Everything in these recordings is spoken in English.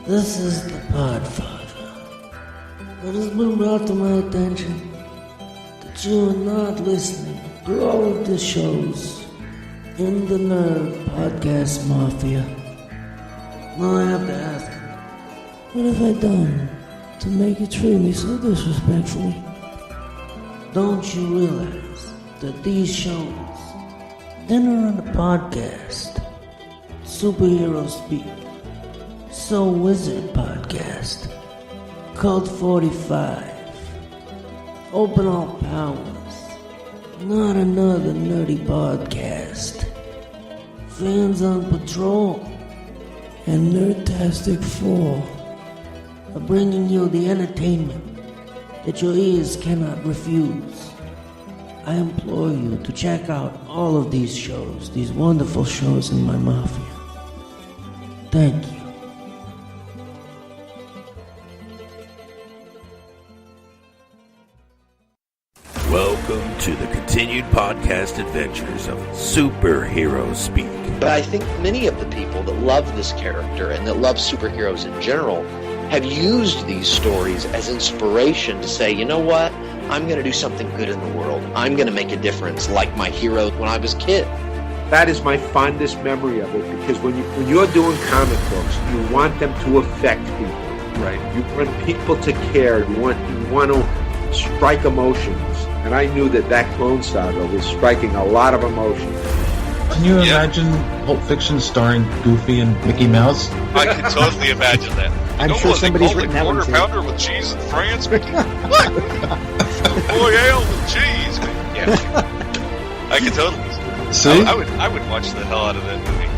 This is the Podfather. It has been brought to my attention that you are not listening to all of the shows in the Nerd Podcast Mafia. Now I have to ask, what have I done to make you treat me so disrespectfully? Don't you realize that these shows, Dinner on the Podcast, Superhero Speak, So Wizard Podcast, Cult 45, Open All Powers, Not Another Nerdy Podcast, Fans on Patrol, and Nerdtastic 4 are bringing you the entertainment that your ears cannot refuse. I implore you to check out all of these shows, these wonderful shows in my mafia. Thank you. Welcome to the continued podcast adventures of Superhero Speak. But I think many of the people that love this character and that love superheroes in general have used these stories as inspiration to say, you know what, I'm going to do something good in the world. I'm going to make a difference like my hero when I was a kid. That is my fondest memory of it, because when you're doing comic books, you want them to affect people, right? You want people to care. You want to strike emotions. And I knew that Clone Saga was striking a lot of emotion. Can you imagine Pulp Fiction starring Goofy and Mickey Mouse? I can totally imagine that. I'm sure somebody's written that one too. Quarter pounder with cheese in France, Mickey. What? Royale with cheese. Yeah, I can totally. See? I would watch the hell out of that movie.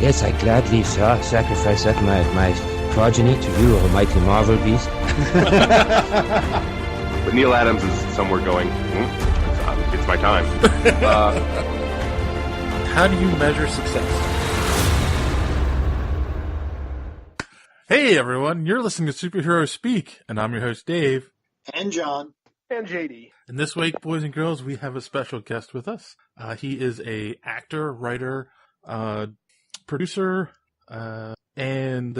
Yes, I gladly sacrifice that my progeny to you, almighty Marvel beast. But Neil Adams is somewhere going, it's my time. How do you measure success? Hey everyone, you're listening to Superhero Speak, and I'm your host Dave. And John. And JD. And this week, boys and girls, we have a special guest with us. He is a actor, writer, producer, and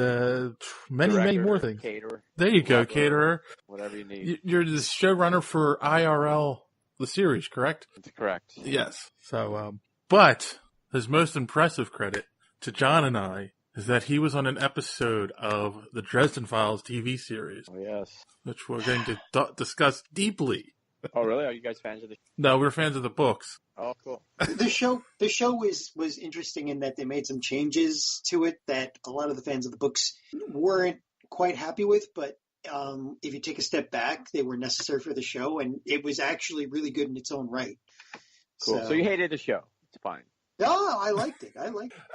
many more things. Caterer. There you go, caterer. Whatever you need. You're the showrunner for IRL The Series, correct? That's correct. Yes. So, but his most impressive credit to John and I is that he was on an episode of the Dresden Files TV series. Oh, yes. Which we're going to discuss deeply. Oh, really? Are you guys fans of the show? No, we're fans of the books. Oh, cool. The show was interesting in that they made some changes to it that a lot of the fans of the books weren't quite happy with, but if you take a step back, they were necessary for the show, and it was actually really good in its own right. Cool. So you hated the show. It's fine. No, I liked it.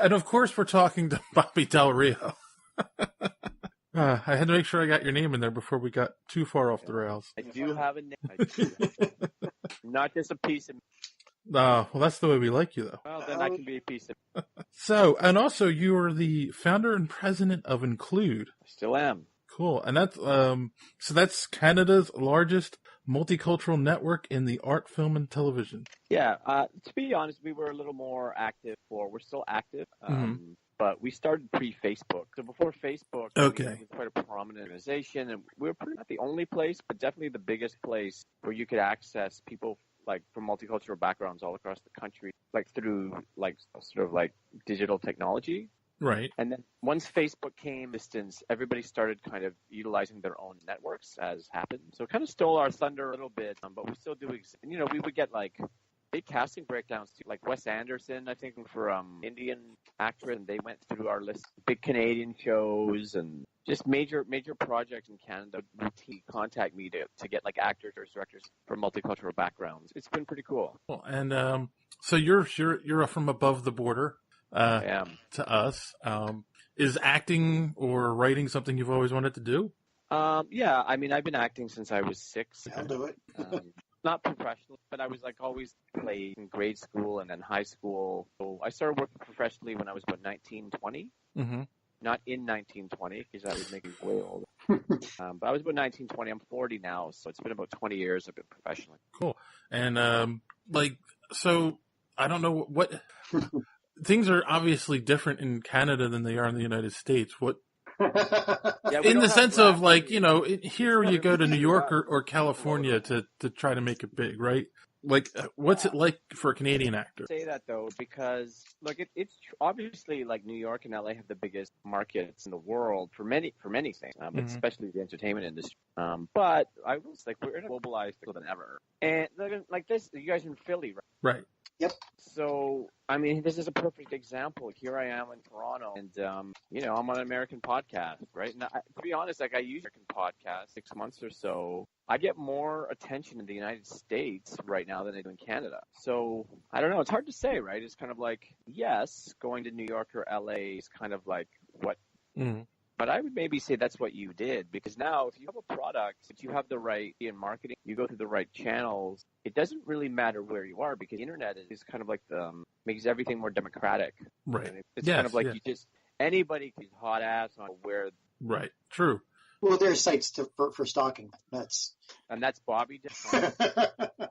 And of course, we're talking to Bobby Del Rio. I had to make sure I got your name in there before we got too far off the rails. I do have a name. Not just a piece of... Well, that's the way we like you, though. Well, then I can be a piece of... So, and also, you are the founder and president of Include. I still am. Cool. And that's, so that's Canada's largest multicultural network in the art, film, and television. Yeah. To be honest, we were a little more active we're still active. But we started pre-Facebook. So before Facebook, okay, we were quite a prominent organization, and we were pretty not the only place, but definitely the biggest place where you could access people like from multicultural backgrounds all across the country, like through like sort of like digital technology. Right. And then once Facebook came distance, everybody started kind of utilizing their own networks, as happened. So it kind of stole our thunder a little bit, but we still do exist. You know, we would get like big casting breakdowns too, like Wes Anderson, I think, for Indian actor, and they went through our list. Big Canadian shows and just major projects in Canada routinely contact me to get like actors or directors from multicultural backgrounds. It's been pretty cool. Cool. And so you're from above the border. I am. To us. Is acting or writing something you've always wanted to do? Yeah, I mean, I've been acting since I was 6. I'll do it. Not professionally, but I was like always played in grade school and then high school. So I started working professionally when I was about 19, 20. Mm-hmm. Not in 1920, because I was making way older. But I was about 1920. I'm 40 now, so it's been about 20 years I've been professionally. Cool. And so I don't know what things are obviously different in Canada than they are in the United States. What? Yeah, In the sense of like, you know, here you go to New York or California to try to make it big, right? Like, what's it like for a Canadian actor? Say that though, because look, it's obviously like New York and LA have the biggest markets in the world for many things, but especially the entertainment industry. But I was like, we're in a globalized than ever, and like this, you guys are in Philly, right? Right. Yep. So, I mean, this is a perfect example. Here I am in Toronto, and you know, I'm on an American podcast, right? And to be honest, like I use American podcast 6 months or so. I get more attention in the United States right now than I do in Canada. So I don't know. It's hard to say, right? It's kind of like, yes, going to New York or LA is kind of like what. But I would maybe say that's what you did, because now if you have a product, if you have the right in marketing, you go through the right channels, it doesn't really matter where you are, because the internet is kind of like makes everything more democratic. Right. It's kind of like you just, anybody can hot ass on where. Right. True. Well, there are sites for stalking. And that's Bobby Del Rio.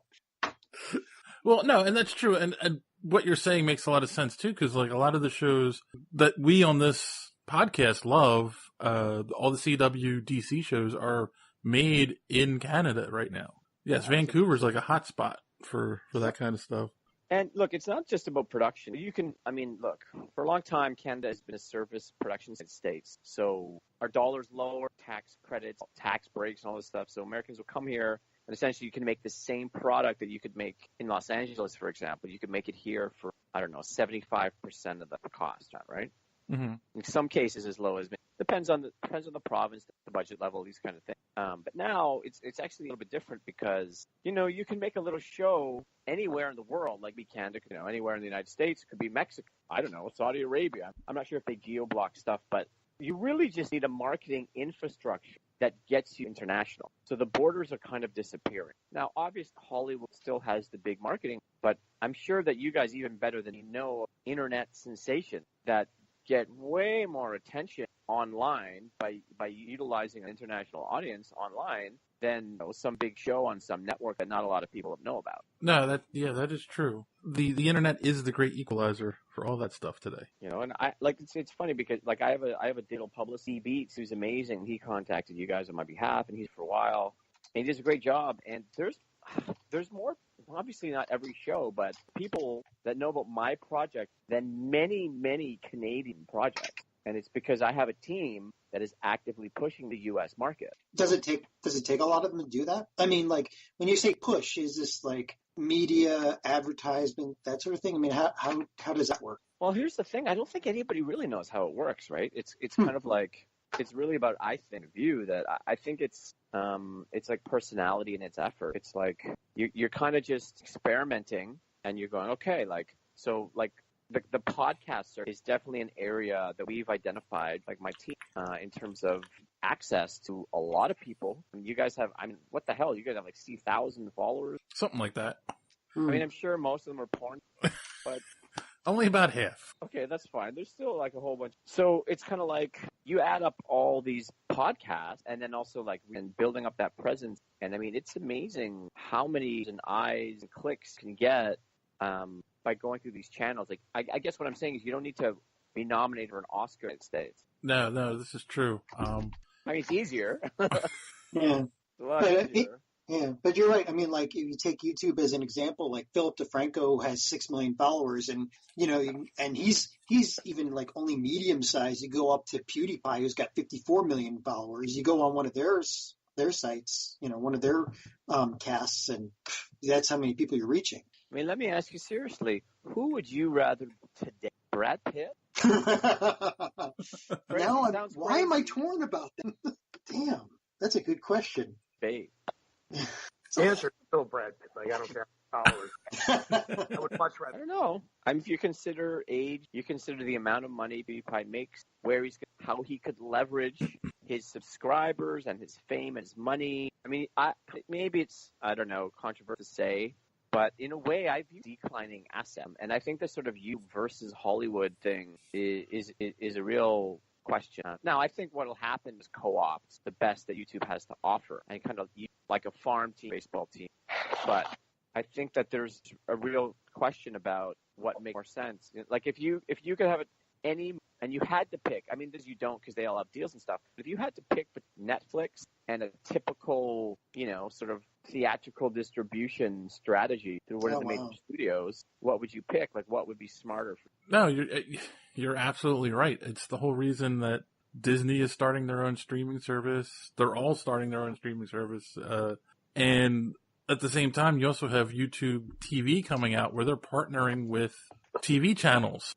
Well, no, and that's true. And what you're saying makes a lot of sense too, because like a lot of the shows that we on this podcast love, all the CW DC shows are made in Canada right now. Yes, Vancouver's like a hot spot for that kind of stuff. And look, it's not just about production. Look, for a long time, Canada has been a service production States. So our dollar's lower, tax credits, tax breaks, and all this stuff. So Americans will come here, and essentially you can make the same product that you could make in Los Angeles, for example. You could make it here for, 75% of the cost, right? Mm-hmm. In some cases, as low as depends on the province, the budget level, these kind of things. But now it's actually a little bit different, because you can make a little show anywhere in the world, like Canada, anywhere in the United States. It could be Mexico, Saudi Arabia. I'm not sure if they geo-block stuff, but you really just need a marketing infrastructure that gets you international. So the borders are kind of disappearing. Now, obviously, Hollywood still has the big marketing, but I'm sure that you guys, even better than internet sensation that get way more attention online by utilizing an international audience online than some big show on some network that not a lot of people know about. No, that is true. The internet is the great equalizer for all that stuff today. And I like it's funny because like I have a digital publicist, C Beats, who's amazing. He contacted you guys on my behalf, and he's for a while, and he does a great job. And there's more. Obviously not every show, but people that know about my project than many, many Canadian projects. And it's because I have a team that is actively pushing the U.S. market. Does it take a lot of them to do that? I mean, like when you say push, is this like media, advertisement, that sort of thing? I mean, how does that work? Well, here's the thing. I don't think anybody really knows how it works, right? It's kind of like, it's really about, I think, that I think it's like personality and its effort. It's like you're kind of just experimenting, and you're going, okay, like, so like the podcast is definitely an area that we've identified, like my team, in terms of access to a lot of people. And you guys have, what the hell? You guys have like 6,000 followers? Something like that. I mean, I'm sure most of them are porn, but only about half. Okay, that's fine. There's still like a whole bunch. So it's kind of like you add up all these podcasts, and then also like building up that presence. And I mean, it's amazing how many eyes and clicks can get by going through these channels. Like, I guess what I'm saying is you don't need to be nominated for an Oscar in the States. No, this is true. I mean, it's easier. Yeah. It's a lot easier. Yeah, but you're right. I mean, like if you take YouTube as an example, like Philip DeFranco has 6 million followers, and and he's even like only medium size. You go up to PewDiePie, who's got 54 million followers. You go on one of their sites, one of their casts, and that's how many people you're reaching. I mean, let me ask you seriously: who would you rather today, Brad Pitt? Why am I torn about that? Damn, that's a good question. Babe. The answer is still Brad Pitt. Like, I don't care how followers. I would much rather. I don't know. I mean, if you consider age, you consider the amount of money PewDiePie makes, how he could leverage his subscribers and his fame and his money. I mean, maybe it's, I don't know, controversial to say, but in a way, I view declining asset. And I think this sort of you versus Hollywood thing is a real question. Now, I think what will happen is co-ops the best that YouTube has to offer, and kind of like a farm team, baseball team. But I think that there's a real question about what makes more sense. Like if you could have any, and you had to pick, I mean, this you don't because they all have deals and stuff, but if you had to pick Netflix and a typical, sort of theatrical distribution strategy through one of the major studios, what would you pick? Like, what would be smarter for you? No, you're absolutely right. It's the whole reason that Disney is starting their own streaming service. They're all starting their own streaming service. And at the same time, you also have YouTube TV coming out where they're partnering with TV channels,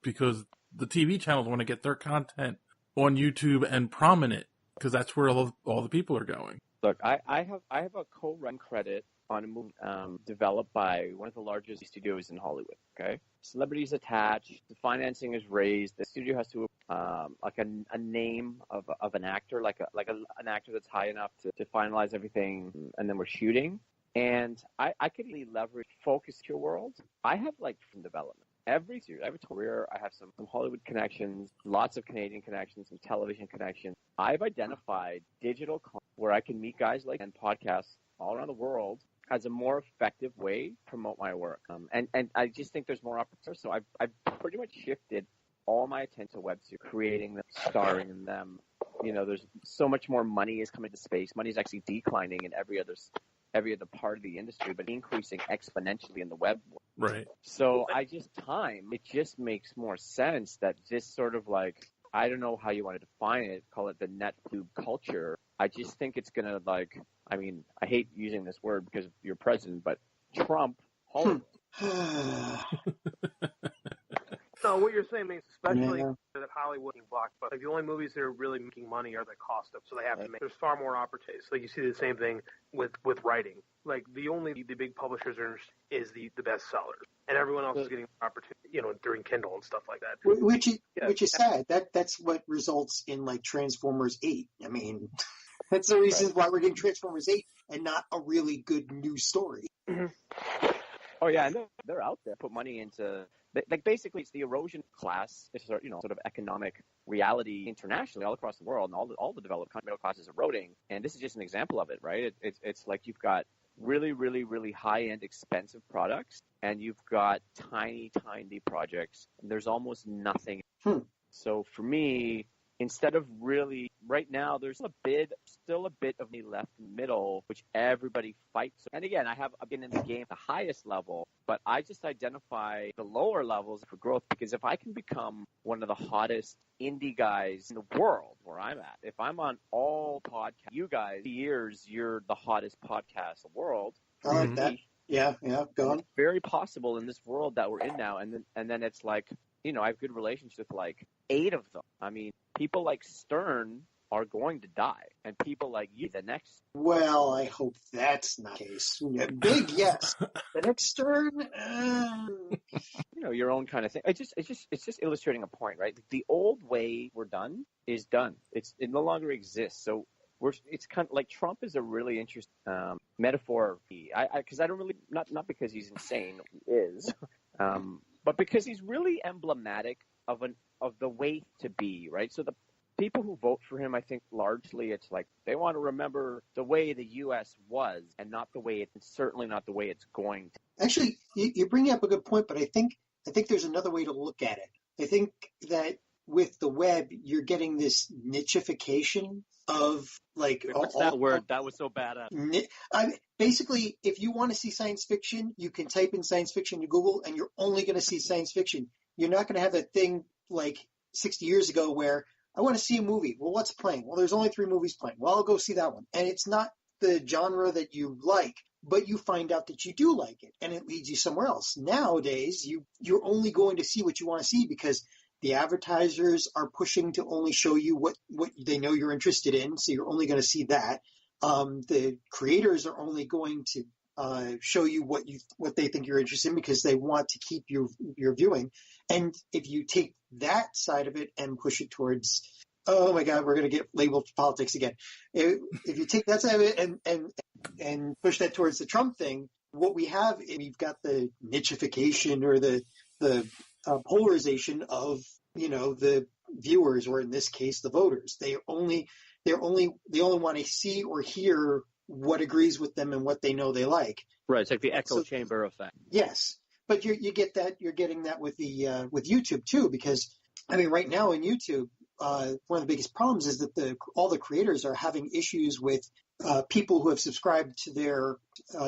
because the TV channels want to get their content on YouTube and prominent because that's where all the people are going. Look, I have a co-run credit on a movie developed by one of the largest studios in Hollywood. Okay, celebrities attached, the financing is raised, the studio has to like a name of an actor, like an actor that's high enough to finalize everything, and then we're shooting. And I could really leverage focus your world. I have from development. Every career, I have some Hollywood connections, lots of Canadian connections, some television connections. I've identified digital content where I can meet guys and podcasts all around the world as a more effective way to promote my work. And I just think there's more opportunity. So I've pretty much shifted all my attention to web series, creating them, starring in them. There's so much more money is coming to space. Money is actually declining in every other part of the industry, but increasing exponentially in the web world. Right. So it just makes more sense that this sort of I don't know how you want to define it, call it the Netflix culture. I just think it's going to I hate using this word because you're president, but Trump Hollywood. No, what you're saying makes, especially that Hollywood blockbuster. The only movies that are really making money are the cost of, so they have to make. There's far more opportunities. You see the same thing with writing. The big publishers is the best sellers, and everyone else is getting opportunity, during Kindle and stuff like that. Which is sad. That's what results in Transformers 8. I mean, that's the reason why we're getting Transformers 8 and not a really good new story. Mm-hmm. Oh yeah, and they're out there. Put money into basically it's the erosion class. It's sort of economic reality internationally all across the world, and all the developed middle class is eroding. And this is just an example of it, right? It's like you've got really, really, really high end, expensive products, and you've got tiny projects. And there's almost nothing. So for me, instead of really, right now, there's still a bit of me left in the middle, which everybody fights. And again, I've been in the game at the highest level, but I just identify the lower levels for growth, because if I can become one of the hottest indie guys in the world where I'm at, if I'm on all podcasts, you guys, you're the hottest podcast in the world. I like that. Yeah, go on. It's very possible in this world that we're in now. And then it's I have good relationships with 8 of them. I mean, people like Stern are going to die, and people like you, the next. Well, I hope that's not the case. Yeah, big yes. The next Stern. Your own kind of thing. It's just illustrating a point, right? The old way we're done is done. It no longer exists. So it's kind of like Trump is a really interesting metaphor. Because I don't really, not because he's insane, he is, but because he's really emblematic of the way to be, right? So the people who vote for him, I think largely it's they want to remember the way the U.S. was, and certainly not the way it's going to. Actually, you bring up a good point, but I think there's another way to look at it. I think that with the web, you're getting this nichification of What's that word? That was so bad. Basically, if you want to see science fiction, you can type in science fiction to Google, and you're only going to see science fiction. You're not going to have that thing 60 years ago where I want to see a movie. Well, what's playing? Well, there's only 3 movies playing. Well, I'll go see that one. And it's not the genre that you like, but you find out that you do like it, and it leads you somewhere else. Nowadays, you're only going to see what you want to see because the advertisers are pushing to only show you what they know you're interested in, so you're only going to see that. The creators are only going to show you what they think you're interested in because they want to keep your viewing. And if you take that side of it and push it towards, oh my God, we're going to get labeled for politics again. If you take that side of it and push that towards the Trump thing, what we have, we've got the nichification or the polarization of the viewers, or in this case the voters. They only want to see or hear what agrees with them and what they know they like. Right, it's like the echo chamber effect. Yes. But you get that, you're getting that with the with YouTube too, because I mean, right now in YouTube, one of the biggest problems is that all the creators are having issues with people who have subscribed to their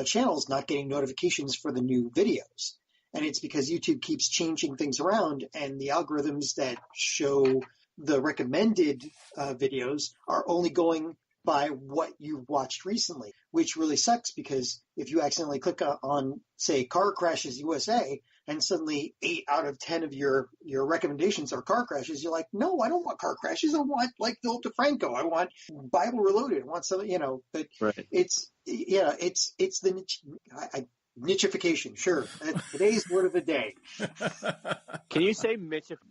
channels not getting notifications for the new videos. And it's because YouTube keeps changing things around, and the algorithms that show the recommended videos are only going by what you've watched recently, which really sucks, because if you accidentally click on, say, Car Crashes USA, and suddenly 8 out of 10 of your recommendations are car crashes, you're like, no, I don't want car crashes. I want, like, Philip DeFranco. I want Bible Reloaded. I want something, but Right. it's the niche. Nichification, sure. Today's word of the day. Can you say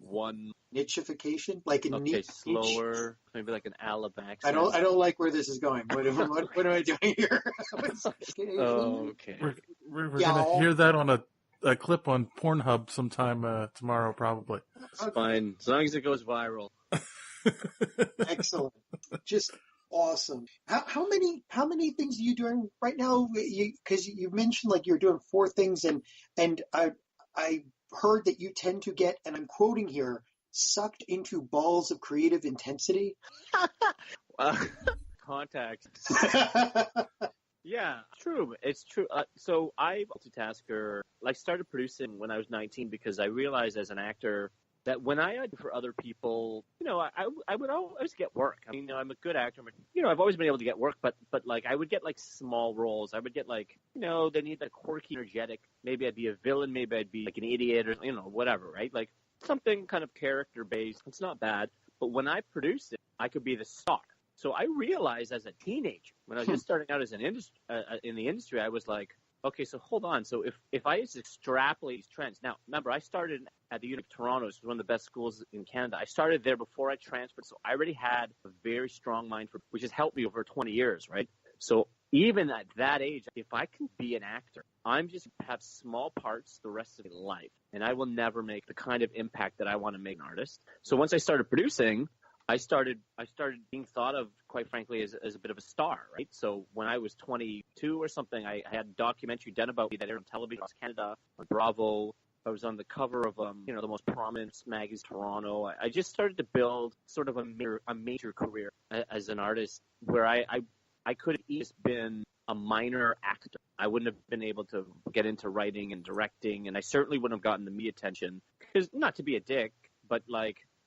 one? Nichification, like a okay, slower, maybe like an Alabama accent. I don't like where this is going. What am I doing here? Okay. We're gonna hear that on a clip on Pornhub sometime tomorrow, probably. It's fine, as long as it goes viral. Excellent, just awesome. How many things are you doing right now? Because you mentioned like you're doing 4 things, and I heard that you tend to get, and I'm quoting here, sucked into balls of creative intensity. Contact. Yeah, true. It's true. So I multitasker. Started producing when I was 19 because I realized as an actor that when I had for other people, I would always get work. I mean, I'm a good actor. I've always been able to get work, but I would get small roles. I would get they need quirky, energetic. Maybe I'd be a villain. Maybe I'd be an idiot or whatever, right? Something kind of character based. It's not bad. But when I produced it, I could be the star. So I realized as a teenager, when I was just starting out as in the industry, I was like, okay, so hold on. So if I just extrapolate these trends, now remember, I started at the University of Toronto, which is one of the best schools in Canada. I started there before I transferred, so I already had a very strong mind which has helped me over 20 years, right? So even at that age, if I can be an actor, I'm just have small parts the rest of my life, and I will never make the kind of impact that I want to make an artist. So once I started producing, I started being thought of, quite frankly, as a bit of a star, right? So when I was 22 or something, I had a documentary done about me that aired on television across Canada, on Bravo. I was on the cover of the most prominent magazine, Toronto. I just started to build sort of a major career as an artist, where I could have just been a minor actor. I wouldn't have been able to get into writing and directing, and I certainly wouldn't have gotten the media attention. Because, not to be a dick, but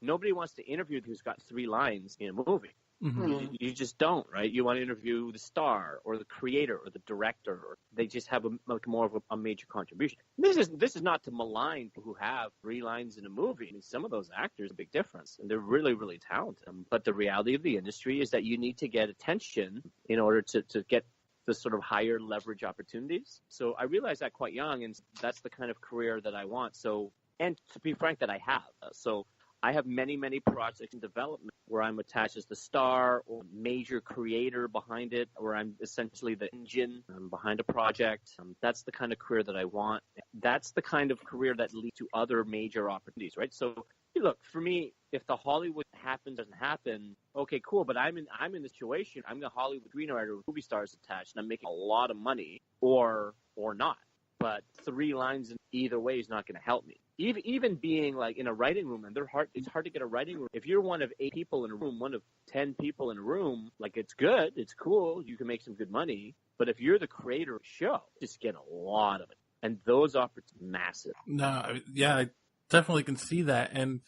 nobody wants to interview who's got 3 lines in a movie. Mm-hmm. You just don't, right? You want to interview the star or the creator or the director, or they just have more of a major contribution. This is not to malign people who have 3 lines in a movie. I mean, some of those actors, a big difference, and they're really, really talented. But the reality of the industry is that you need to get attention in order to get the sort of higher leverage opportunities. So I realized that quite young, and that's the kind of career that I want. So, and to be frank, that I have. So I have many, many projects in development where I'm attached as the star or major creator behind it, where I'm essentially the engine behind a project. That's the kind of career that I want. That's the kind of career that leads to other major opportunities, right? So, look, for me, if the Hollywood doesn't happen, okay, cool. But I'm in the situation. I'm the Hollywood screenwriter with movie stars attached, and I'm making a lot of money, or not. But 3 lines in either way is not going to help me. Even being in a writing room, and it's hard to get a writing room. If you're one of 8 people in a room, one of 10 people in a room, it's good, it's cool, you can make some good money. But if you're the creator of a show, just get a lot of it. And those opportunities are massive. No, yeah, I definitely can see that. And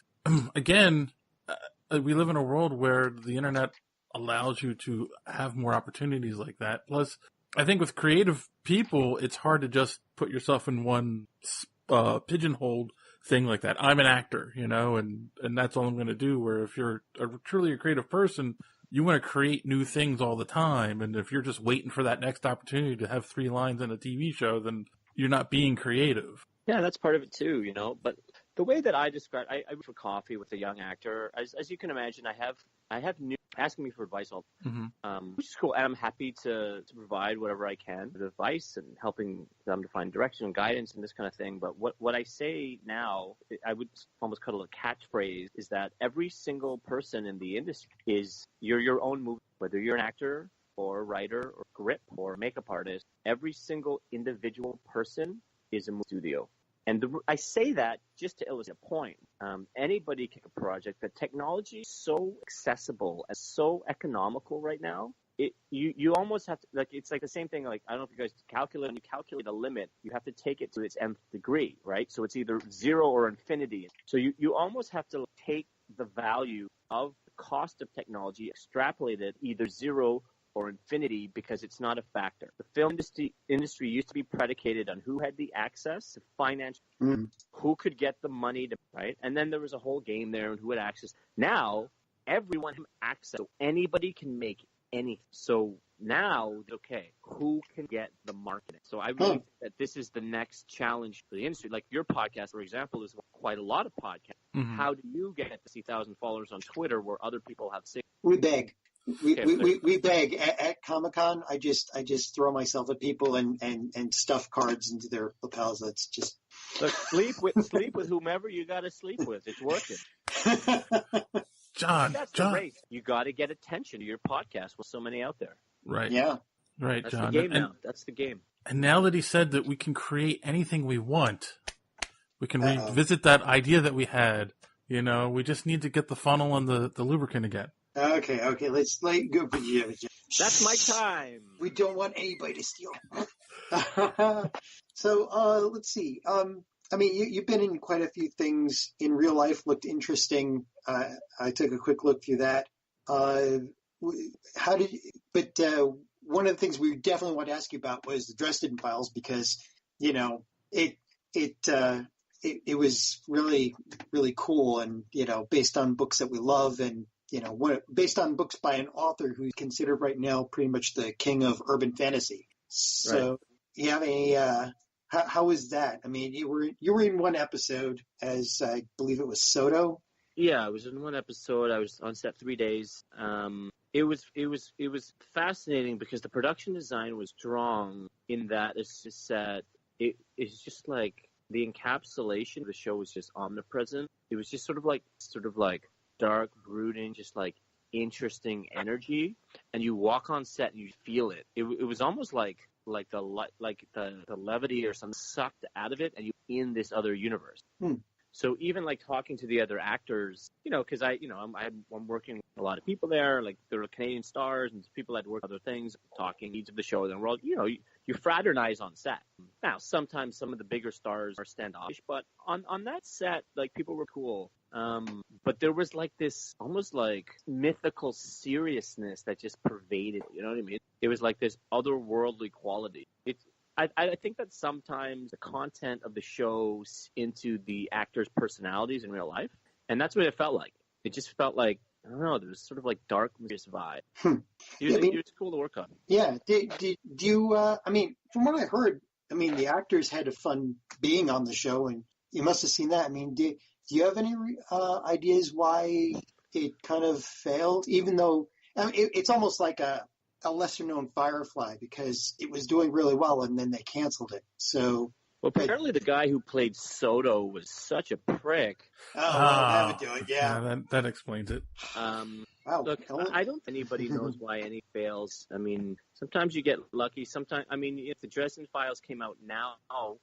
again, we live in a world where the internet allows you to have more opportunities like that. Plus, I think with creative people, it's hard to just put yourself in one pigeonholed thing like that. I'm an actor, and that's all I'm going to do. Where if you're truly a creative person, you want to create new things all the time. And if you're just waiting for that next opportunity to have 3 lines in a TV show, then you're not being creative. Yeah, that's part of it too, But the way that I describe, I went for coffee with a young actor. As you can imagine, I have new asking me for advice all the time, which is cool. And I'm happy to provide whatever I can with advice and helping them to find direction and guidance and this kind of thing. But what I say now, I would almost call it a catchphrase, is that every single person in the industry you're your own movie, whether you're an actor or a writer or grip or makeup artist. Every single individual person is a movie studio. And I say that just to illustrate a point. Anybody can make a project. The technology is so accessible and so economical right now. You almost have to, like, it's like the same thing. Like, I don't know if you guys calculate, when you calculate a limit, you have to take it to its nth degree, right? So it's either 0 or infinity. So you almost have to take the value of the cost of technology, extrapolate it either 0 or infinity, because it's not a factor. The film industry used to be predicated on who had the access to finance, who could get the money to, right? And then there was a whole game there and who had access. Now, everyone has access, so anybody can make anything. So now, okay, who can get the marketing? So I really think that this is the next challenge for the industry. Like your podcast, for example, is quite a lot of podcasts. Mm-hmm. How do you get to see 1,000 followers on Twitter where other people have 6? We beg. We beg at Comic-Con. I just throw myself at people and stuff cards into their lapels. That's just look, sleep with whomever you got to sleep with. It's working. John, the race. You got to get attention to your podcast with so many out there. Right. Yeah. Right, That's John. the game now. That's the game. And now that he said that we can create anything we want, we can revisit that idea that we had. You know, we just need to get the funnel and the lubricant again. Okay. Let's go. That's my time. We don't want anybody to steal. So let's see. I mean, you've been in quite a few things in real life. Looked interesting. I took a quick look through that. One of the things we definitely want to ask you about was the Dresden Files, because you know it was really, really cool, and you know, based on books that we love, and you know, based on books by an author who's considered right now pretty much the king of urban fantasy. So, you have any? How was that? I mean, you were in one episode as I believe it was Soto. Yeah, I was in one episode. I was on set 3 days. It was fascinating because the production design was strong in that it's just that it's just like the encapsulation of the show was just omnipresent. It was just sort of like dark, brooding, just like interesting energy, and you walk on set and you feel it. It was almost like the levity or something sucked out of it, and you're in this other universe. So even like talking to the other actors, you know, because I'm working with a lot of people there, like there are Canadian stars and people that work other things, talking each of the shows, and we're all, you know, you fraternize on set. Now, sometimes some of the bigger stars are standoffish, but on that set, like people were cool. But there was like this almost like mythical seriousness that just pervaded, you know what I mean? It was like this otherworldly quality. I think that sometimes the content of the show into the actors' personalities in real life, and that's what it felt like. It just felt like, I don't know, there was sort of like dark, mysterious vibe. It was cool to work on. Yeah. Did you? I mean, from what I heard, I mean, the actors had fun being on the show, and you must have seen that. I mean, do you have any ideas why it kind of failed? Even though it's almost like a lesser-known Firefly, because it was doing really well and then they canceled it. So, well, apparently the guy who played Soto was such a prick. Oh, that would do it. Yeah, that explains it. Wow. Look, I don't think anybody knows why any fails. I mean, sometimes you get lucky. Sometimes, I mean, if the Dresden Files came out now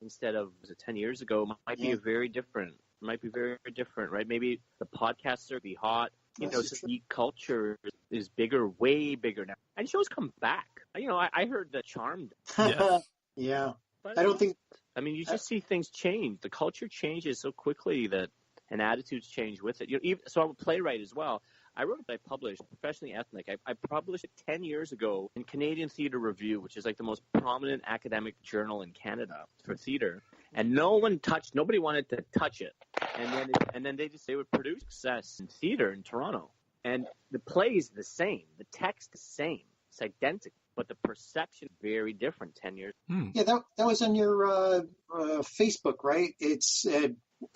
instead of 10 years ago, it might be very different. It might be very different, right? Maybe the podcasts are be hot. You know, geek culture is bigger, way bigger now. And shows come back. You know, I heard that Charmed. Yes. Yeah. But I don't think. I mean, you just see things change. The culture changes so quickly that, and attitudes change with it. You know, so I'm a playwright as well. I wrote I published Professionally Ethnic. I published it 10 years ago in Canadian Theatre Review, which is like the most prominent academic journal in Canada for theatre. And nobody wanted to touch it. And then they would produce success in theatre in Toronto. And the play is the same. The text is the same. It's identical. But the perception is very different 10 years. Yeah, that was on your Facebook, right? It's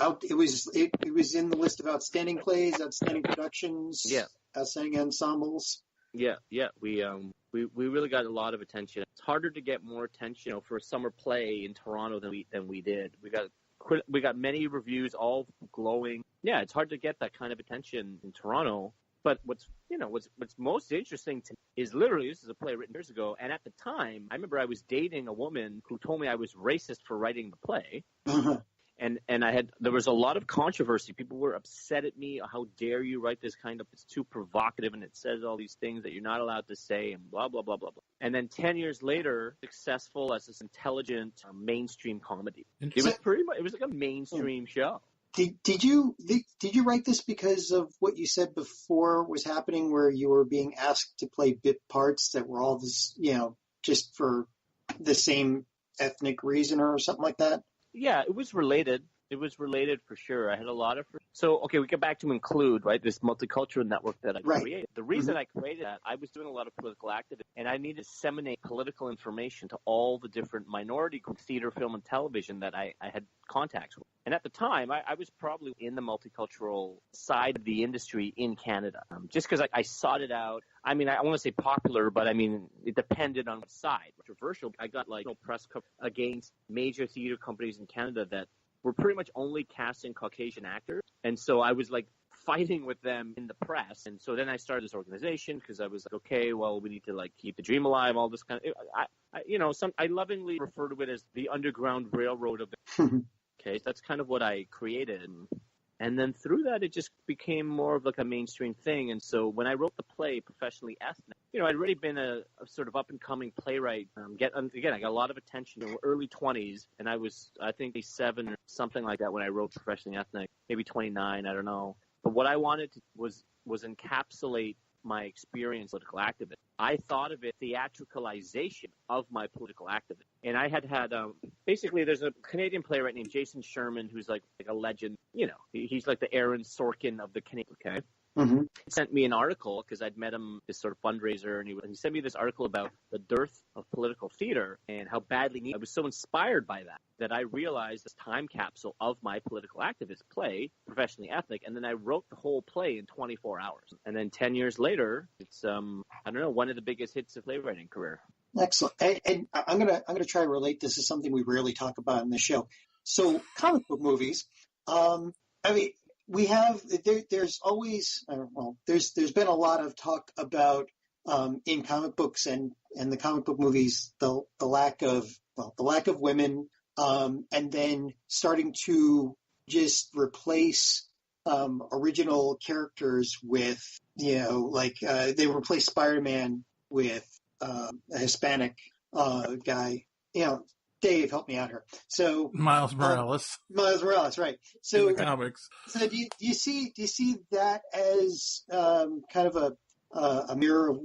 out. It was in the list of outstanding plays, outstanding productions, outstanding ensembles. Yeah. We really got a lot of attention. It's harder to get more attention, you know, for a summer play in Toronto than we did. We got many reviews, all glowing. Yeah, it's hard to get that kind of attention in Toronto. But what's most interesting to me is literally, this is a play written years ago, and at the time, I remember I was dating a woman who told me I was racist for writing the play. And there was a lot of controversy. People were upset at me. How dare you write this kind of, it's too provocative and it says all these things that you're not allowed to say and blah, blah, blah, blah, blah. And then 10 years later, successful as this intelligent mainstream comedy. It was pretty much, it was like a mainstream show. Did you write this because of what you said before was happening, where you were being asked to play bit parts that were all this, just for the same ethnic reason or something like that? Yeah, it was related. It was related for sure. I had a lot of... So, okay, we get back to Include, right? This multicultural network that I created. The reason I created that, I was doing a lot of political activism, and I needed to disseminate political information to all the different minority groups, theater, film, and television that I had contacts with. And at the time, I was probably in the multicultural side of the industry in Canada, just because I sought it out. I mean, I want to say popular, but I mean, it depended on what side. Controversial. I got press coverage against major theater companies in Canada that were pretty much only casting Caucasian actors. And so I was fighting with them in the press. And so then I started this organization because I was like, okay, well, we need to keep the dream alive, all this kind of, I lovingly refer to it as the Underground Railroad of the okay. That's kind of what I created. And then through that, it just became more of a mainstream thing. And so when I wrote the play, Professionally Ethnic, I'd already been a sort of up-and-coming playwright. Again, I got a lot of attention in early 20s, and I was, I think, 7 or something like that when I wrote Professionally Ethnic, maybe 29, I don't know. But what I wanted to was encapsulate my experience as political activist. I thought of it theatricalization of my political activism. And I had basically there's a Canadian playwright named Jason Sherman who's like a legend. He's like the Aaron Sorkin of the Canadian, okay? Mm-hmm. He sent me an article because I'd met him, this sort of fundraiser, and he sent me this article about the dearth of political theater and how badly needed. I was so inspired by that I realized this time capsule of my political activist play, Professionally Ethnic, and then I wrote the whole play in 24 hours. And then 10 years later, it's one of the biggest hits of playwriting career. Excellent. And I'm gonna try to relate this to something we rarely talk about in the show. So comic book movies. We have there's always there's been a lot of talk about in comic books and the comic book movies the lack of women and then starting to just replace original characters with they replace Spider-Man with a Hispanic guy. Dave, help me out here. So Miles Morales. Miles Morales, right? So in the comics. So do you see that as kind of a mirror of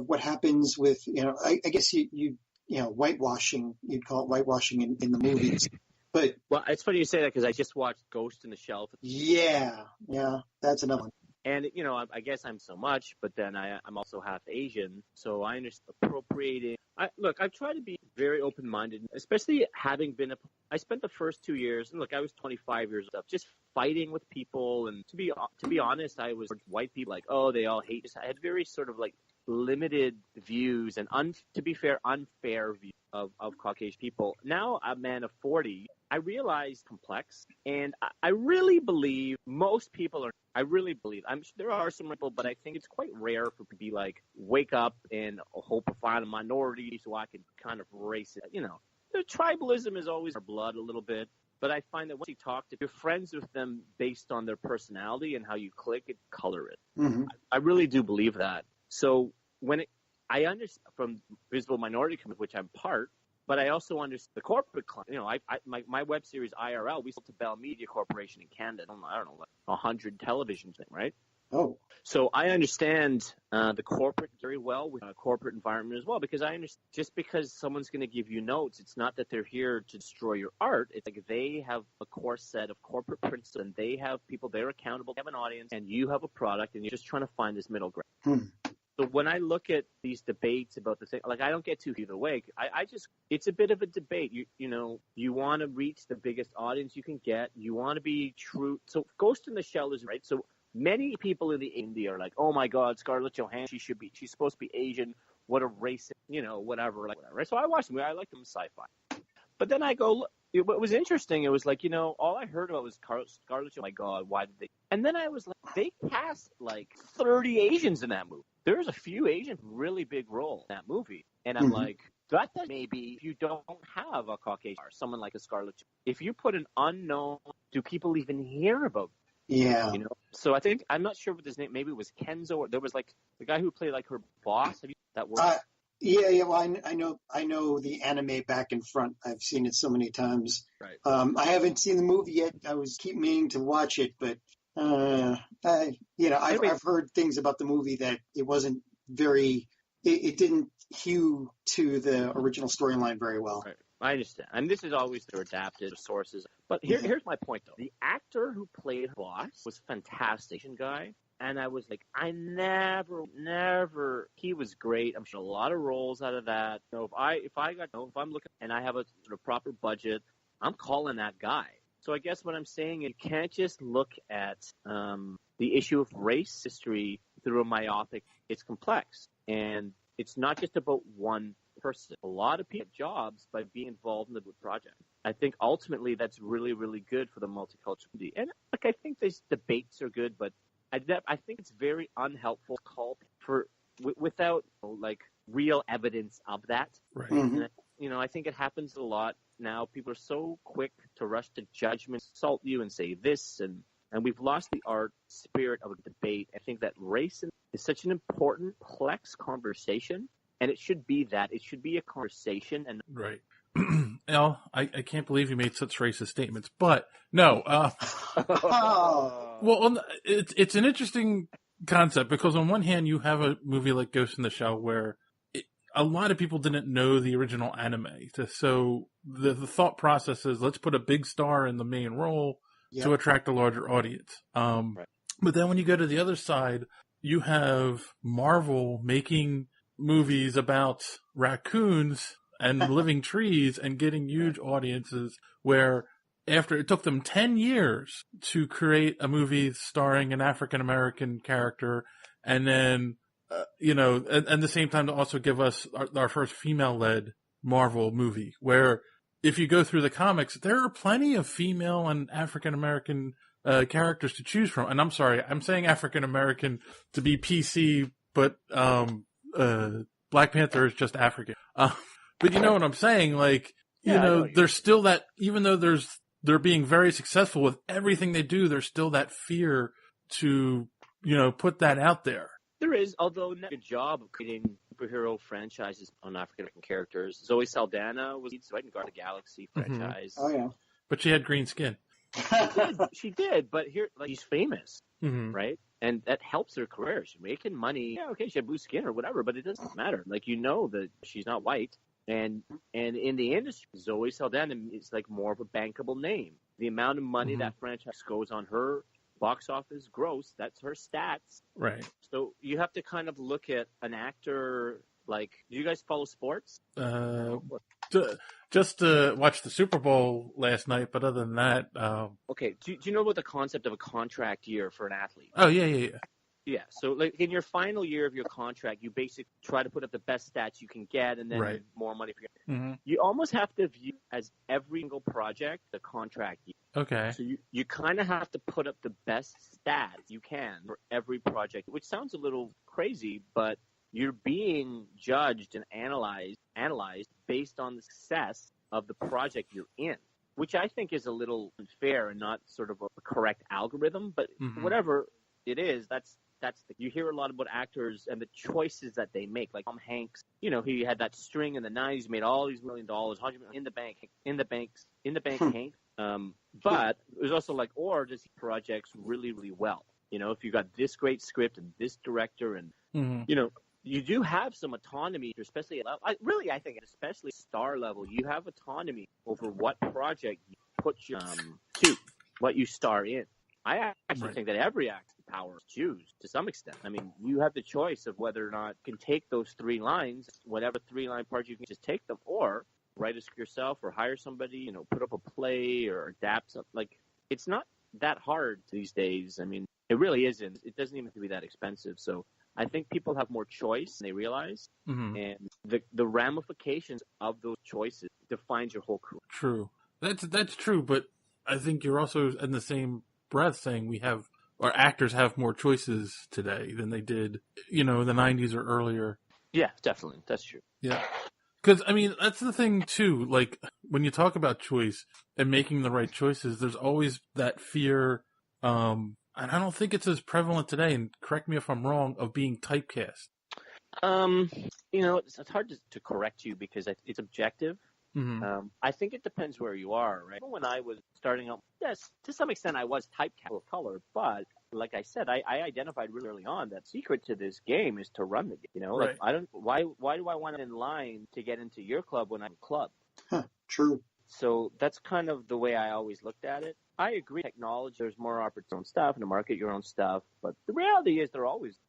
what happens with I guess you whitewashing, you'd call it whitewashing in the movies. But well, it's funny you say that because I just watched Ghost in the Shell. Yeah, that's another one. And, I guess I'm so much, but then I'm also half Asian, so I understand appropriating. I've tried to be very open-minded, especially having been I spent the first 2 years, and I was 25 years old, just fighting with people, and to be honest, I was white people they all hate us. I had very sort of limited views and to be fair, unfair views of Caucasian people. Now I'm a man of 40. I realize complex, and I really believe most people are. I really believe. There are some people, but I think it's quite rare for people to be wake up and hope to find a minority so I can kind of race it. The tribalism is always our blood a little bit, but I find that once you talk to, you're friends with them based on their personality and how you click and color it. Mm-hmm. I really do believe that. So I understand from visible minority community, which I'm part. But I also understand the corporate client. My web series IRL, we sold to Bell Media Corporation in Canada. I don't know, 100 television thing, right? Oh. So I understand the corporate very well with corporate environment as well, because I understand just because someone's going to give you notes, it's not that they're here to destroy your art. It's they have a core set of corporate principles, and they have people they're accountable, they have an audience, and you have a product, and you're just trying to find this middle ground. So when I look at these debates about the thing, I don't get too either way. It's a bit of a debate. You want to reach the biggest audience you can get. You want to be true. So Ghost in the Shell is right. So many people in the India are oh my God, Scarlett Johansson, she's supposed to be Asian. What a racist, whatever. Right? So I watched them. I like them sci-fi. But then I go, what was interesting, it was all I heard about was Scarlett Johansson. Oh my God, why did they? And then I was they cast 30 Asians in that movie. There's a few Asian really big role in that movie. And I'm So I thought maybe if you don't have a Caucasian or someone like a Scarlett, if you put an unknown, do people even hear about? Yeah. You know. So I think I'm not sure what his name. Maybe it was Kenzo, or there was like the guy who played like her boss. Have you that word? Yeah. Well, I know the anime back and front. I've seen it so many times. Right. I haven't seen the movie yet. I keep meaning to watch it, but I've heard things about the movie that it wasn't very. It didn't hew to the original storyline very well. Right. I understand. And this is always their adapted sources. But here's my point, though. The actor who played her boss was a fantastic guy. And I was like, I never, he was great. I'm sure a lot of roles out of that. You know, if I'm looking and I have a sort of proper budget, I'm calling that guy. So I guess what I'm saying is you can't just look at the issue of race history through a myopic. It's complex. And it's not just about one person. A lot of people get jobs by being involved in the project. I think ultimately that's really, really good for the multiculturality. And I think these debates are good, but I think it's very unhelpful to call for without real evidence of that. Right. Mm-hmm. And, I think it happens a lot now. People are so quick to rush to judgment, insult you, and say this, and we've lost the art spirit of a debate. I think that race is such an important, complex conversation, and it should be that. It should be a conversation. And right. Al, I can't believe you made such racist statements, but no. Well, it's an interesting concept because on one hand you have a movie like Ghost in the Shell where a lot of people didn't know the original anime, so the thought process is let's put a big star in the main role to attract a larger audience. Right. But then when you go to the other side, you have Marvel making movies about raccoons and living trees and getting huge audiences where after it took them 10 years to create a movie starring an African-American character and then, at the same time to also give us our first female-led Marvel movie where if you go through the comics, there are plenty of female and African-American characters to choose from. And I'm sorry, I'm saying African-American to be PC, but Black Panther is just African. But you know what I'm saying? There's still that, even though they're being very successful with everything they do, there's still that fear to, put that out there. There is, although not a good job of creating superhero franchises on African-American characters. Zoe Saldana was in Guardians of the Galaxy franchise. Oh, yeah. But she had green skin. She did, but here, she's famous, right? And that helps her career. She's making money. Yeah, okay, she had blue skin or whatever, but it doesn't matter. That she's not white. And in the industry, Zoe Saldana is more of a bankable name. The amount of money that franchise goes on her box office gross, that's her stats. Right. So you have to kind of look at an actor do you guys follow sports? Just to watch the Super Bowl last night, but other than that... Okay, do you know about the concept of a contract year for an athlete? Oh, yeah. Yeah, so in your final year of your contract, you basically try to put up the best stats you can get and then more money for you. Mm-hmm. You almost have to view as every single project the contract year. Okay. So you kind of have to put up the best stats you can for every project, which sounds a little crazy, but you're being judged and analyzed based on the success of the project you're in, which I think is a little unfair and not sort of a correct algorithm, but whatever it is, you hear a lot about actors and the choices that they make. Like Tom Hanks, he had that string in the 90s, made all these $1 million, $100 million in the bank, Hank. But it was also or does he projects really, really well? If you got this great script and this director and, you do have some autonomy, especially I think especially star level, you have autonomy over what project you put what you star in. I actually think that every actor has power to choose to some extent. I mean, you have the choice of whether or not you can take those 3 lines, whatever 3-line part you can just take them, or write a script yourself, or hire somebody, put up a play or adapt something. It's not that hard these days. I mean, it really isn't. It doesn't even have to be that expensive. So I think people have more choice than they realize, and the ramifications of those choices defines your whole career. True. That's true, but I think you're also in the same breath saying our actors have more choices today than they did, in the 90s or earlier. Yeah, definitely. That's true. Yeah. Because, I mean, that's the thing, too. Like, when you talk about choice and making the right choices, there's always that fear, and I don't think it's as prevalent today, and correct me if I'm wrong, of being typecast. It's hard to correct you because it's objective. Mm-hmm. I think it depends where you are, right? When I was starting out, yes, to some extent I was typecast of color, but like I said, I identified really early on that secret to this game is to run the game. Right. Like why do I want to in line to get into your club when I'm club? True. So that's kind of the way I always looked at it. I agree. Technology, there's more opportunity stuff and to market your own stuff. But the reality is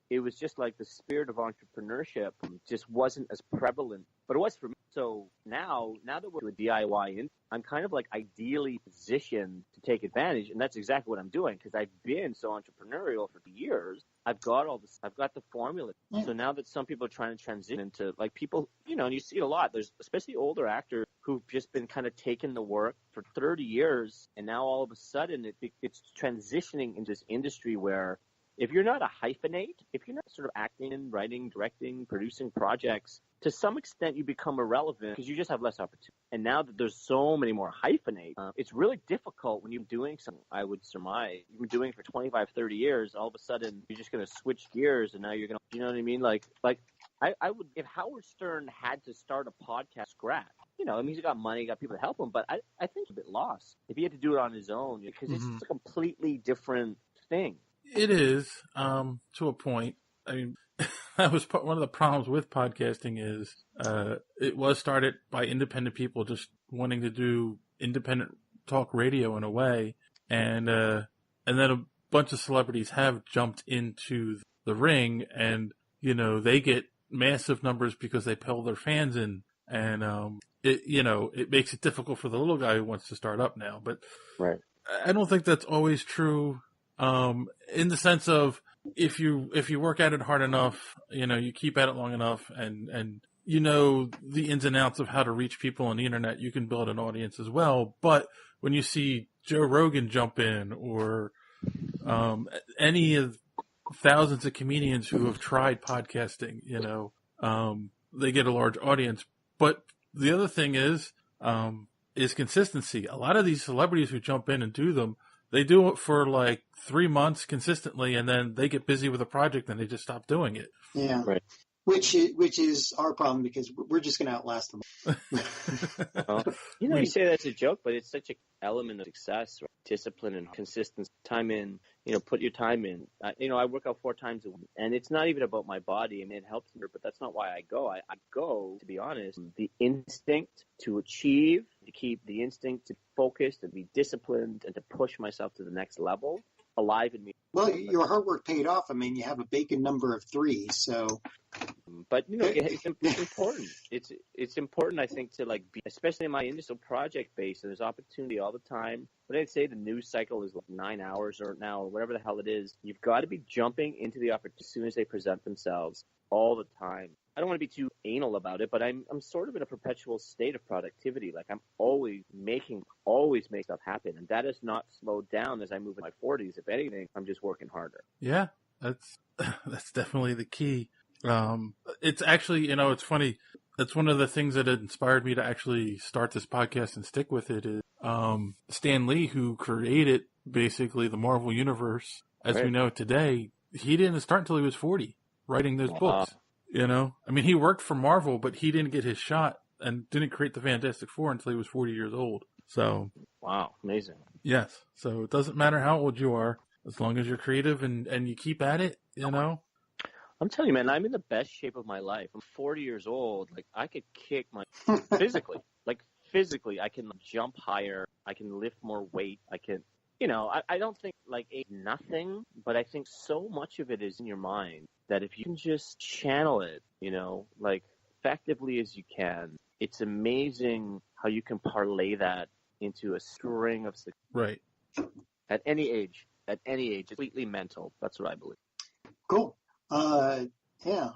it was just like the spirit of entrepreneurship just wasn't as prevalent. But it was for me. So now that we're doing DIY, I'm kind of like ideally positioned to take advantage. And that's exactly what I'm doing because I've been so entrepreneurial for years. I've got all this. I've got the formula. Yeah. So now that some people are trying to transition into like people, and you see it a lot. There's especially older actors who've just been kind of taking the work for 30 years. And now all of a sudden it's transitioning into this industry where if you're not a hyphenate, if you're not sort of acting, writing, directing, producing projects, to some extent you become irrelevant because you just have less opportunity. And now that there's so many more hyphenates, it's really difficult when you're doing something, I would surmise. You've been doing it for 25, 30 years, all of a sudden you're just going to switch gears and now you're going to, you know what I mean? Like I would, if Howard Stern had to start a podcast scratch, I mean, he's got money, got people to help him, but I think he's a bit lost if he had to do it on his own because it's a completely different thing. It is, to a point. I mean, that was one of the problems with podcasting is it was started by independent people just wanting to do independent talk radio in a way, and then a bunch of celebrities have jumped into the ring, and they get massive numbers because they pull their fans in, and it makes it difficult for the little guy who wants to start up now. But right. I don't think that's always true. In the sense of if you work at it hard enough, you keep at it long enough and the ins and outs of how to reach people on the internet, you can build an audience as well. But when you see Joe Rogan jump in or any of thousands of comedians who have tried podcasting, they get a large audience. But the other thing is consistency. A lot of these celebrities who jump in and do them, they do it for like 3 months consistently, and then they get busy with a project and they just stop doing it. Yeah, right. Which is our problem because we're just going to outlast them. Well, you say that's a joke, but it's such an element of success, right? Discipline and consistency. Time in, put your time in. I work out 4 times a week, and it's not even about my body. I mean, it helps me, but that's not why I go. I go, to be honest, the instinct to achieve, to keep the instinct to focus, to be disciplined, and to push myself to the next level alive in me. Well, your hard work paid off. I mean, you have a bacon number of 3, so. But it's important. It's important, I think, to be, especially in my initial project base. There's opportunity all the time. But I'd say the news cycle is like 9 hours or now or whatever the hell it is. You've got to be jumping into the opportunity as soon as they present themselves all the time. I don't want to be too anal about it, but I'm sort of in a perpetual state of productivity. Like I'm always making stuff happen, and that has not slowed down as I move in my 40s. If anything, I'm just working harder. Yeah, that's definitely the key. It's actually, it's funny. That's one of the things that inspired me to actually start this podcast and stick with it is Stan Lee, who created basically the Marvel Universe as we know it today. He didn't start until he was 40 writing those books. I mean, he worked for Marvel, but he didn't get his shot and didn't create the Fantastic Four until he was 40 years old. So, wow, amazing. Yes. So it doesn't matter how old you are, as long as you're creative and you keep at it, I'm telling you, man, I'm in the best shape of my life. I'm 40 years old. Like, I could kick my physically. Physically, I can jump higher. I can lift more weight. I can, I don't think nothing, but I think so much of it is in your mind that if you can just channel it, effectively as you can, it's amazing how you can parlay that into a string of success. Right. At any age, completely mental. That's what I believe. Cool. Yeah.